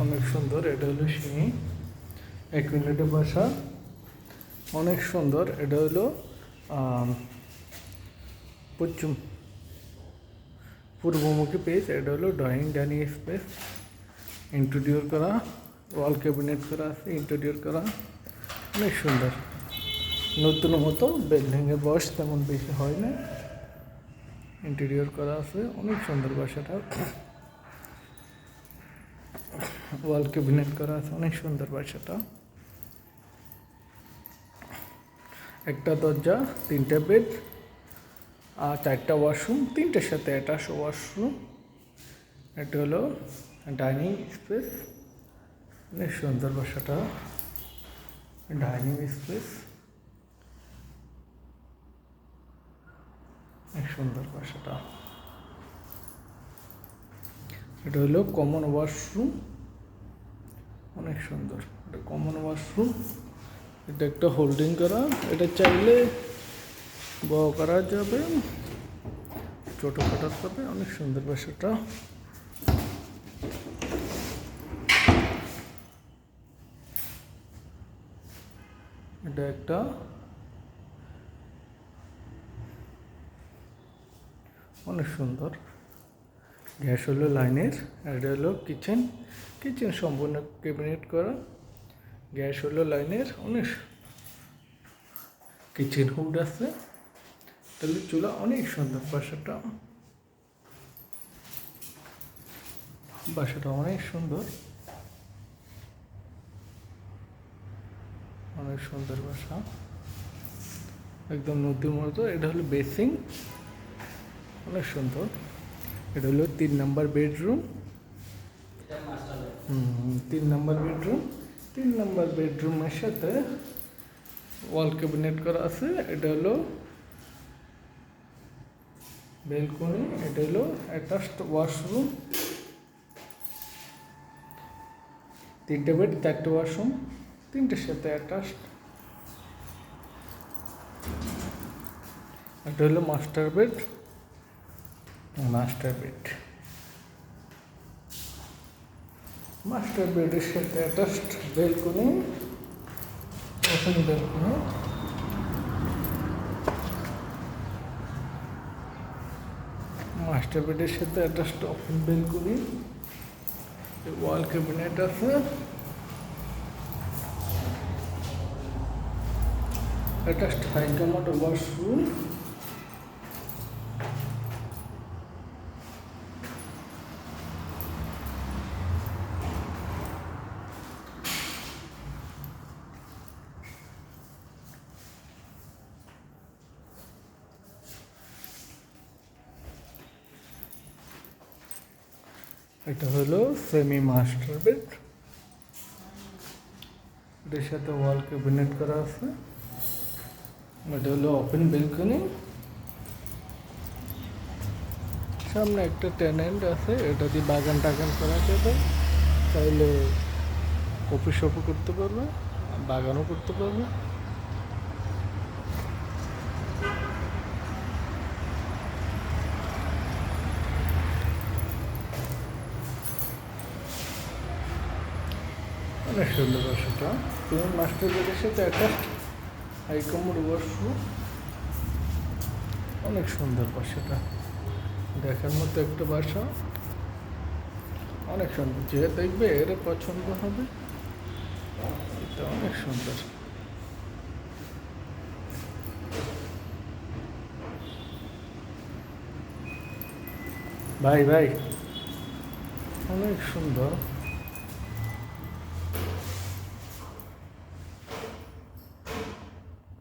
অনেক সুন্দর। এটা হলো সিঁড়ি, 1 মিনিটের বাসা, অনেক সুন্দর। এটা হলো পশ্চিম পূর্বমুখী পেজ। এটা হলো ডাইনিং স্পেস, ইন্টেরিয়র করা, ওয়াল ক্যাবিনেট করা আছে, ইন্টেরিয়র করা, অনেক সুন্দর। নতুন মতো বিল্ডিংয়ের বয়স তেমন বেশি হয় না, ইন্টেরিয়র করা আছে, অনেক সুন্দর বাসাটা। ওয়াল ক্যাবিনেট করা আছে, অনেক সুন্দর বাসাটা। একটা দরজা, 3টা বেড আর 4টা ওয়াশরুম, 3টার সাথে অ্যাটাচ ওয়াশরুম। এটা হলো ডাইনিং স্পেস, অনেক সুন্দর বাসাটা। ডাইনিং স্পেস, অনেক সুন্দর বাসাটা। এটা হলো কমন ওয়াশরুম, অনেক সুন্দর। এটা কমন ওয়াশরুম। এটা একটা হোল্ডিং করা, এটা চাইলে বড় করা যাবে, ছোটো করা যাবে, অনেক সুন্দর বাসাটা। এটা একটা অনেক সুন্দর। গ্যাস হলো লাইনের। এটা হলো কিচেন, কিচেন সম্পূর্ণ ক্যাবিনেট করা। গ্যাস হলো লাইনের, অনেক কিচেন হুড আছে। তাহলে চুলা, অনেক সুন্দর বাসাটা। বাসাটা অনেক সুন্দর, অনেক সুন্দর বাসা, একদম নদীর মতো। এটা হলো বেসিং, অনেক সুন্দর। এটা হলো 3 নম্বর বেডরুম। 3 নম্বর বেডরুম। 3 নম্বর বেডরুমের সাথে ওয়াল ক্যাবিনেট করা আছে। এটা হলো বেলকনি। এটা হলো অ্যাটাচড ওয়াশরুম, 3টে বেড, 4টে ওয়াশরুম, 3টের সাথে অ্যাটাচড। এটা হলো master bed, master bed, master বেডের সাথে attached balcony, open balcony. Master বেডের সাথে attached open balcony. Wall cabinet আছে। Attached high commode washroom. এটা হলো সেমি মাস্টার বেড, এটার সাথে ওয়াল ক্যাবিনেট করা আছে। এটা হলো ওপেন বেলকনি। সামনে একটা টেনেন্ট আছে, এটা দিয়ে বাগান টাগান করা যাবে, চাইলে কফি শপও করতে পারবে, বাগানও করতে পারবে। অনেক সুন্দর বাসাটা। তুমি মাস্টার বেডের সাথে অ্যাটাচড হাই কমোড ওয়াশরুম, অনেক সুন্দর বাসাটা। দেখার মতো একটা বাসা, অনেক সুন্দর। যে দেখবে এর পছন্দ হবে। এটা অনেক সুন্দর। ভাই ভাই, অনেক সুন্দর।